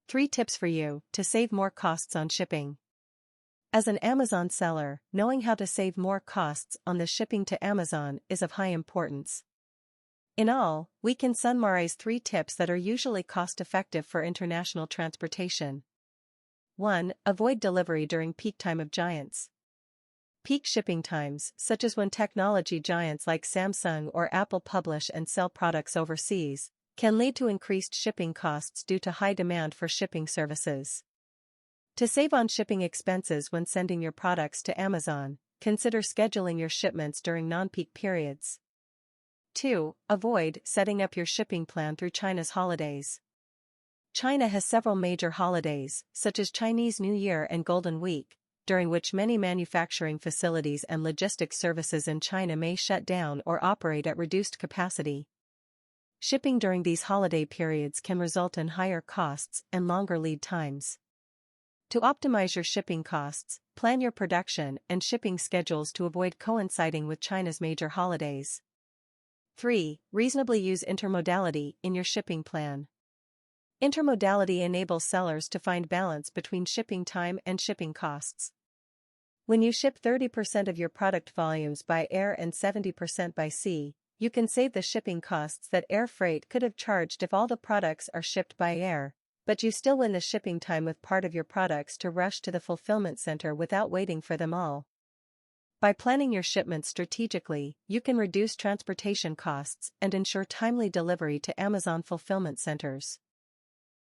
3 tips for you to save more costs on shipping. As an Amazon seller, knowing how to save more costs on the shipping to Amazon is of high importance. In all, we can summarize 3 tips that are usually cost-effective for international transportation. 1. Avoid delivery during peak time of giants. Peak shipping times, such as when technology giants like Samsung or Apple publish and sell products overseas, can lead to increased shipping costs due to high demand for shipping services. To save on shipping expenses when sending your products to Amazon, consider scheduling your shipments during non-peak periods. 2. Avoid setting up your shipping plan through China's holidays. China has several major holidays, such as Chinese New Year and Golden Week, during which many manufacturing facilities and logistics services in China may shut down or operate at reduced capacity. Shipping during these holiday periods can result in higher costs and longer lead times. To optimize your shipping costs, plan your production and shipping schedules to avoid coinciding with China's major holidays. 3. Reasonably use intermodality in your shipping plan. Intermodality enables sellers to find balance between shipping time and shipping costs. When you ship 30% of your product volumes by air and 70% by sea, you can save the shipping costs that air freight could have charged if all the products are shipped by air, but you still win the shipping time with part of your products to rush to the fulfillment center without waiting for them all. By planning your shipments strategically, you can reduce transportation costs and ensure timely delivery to Amazon fulfillment centers.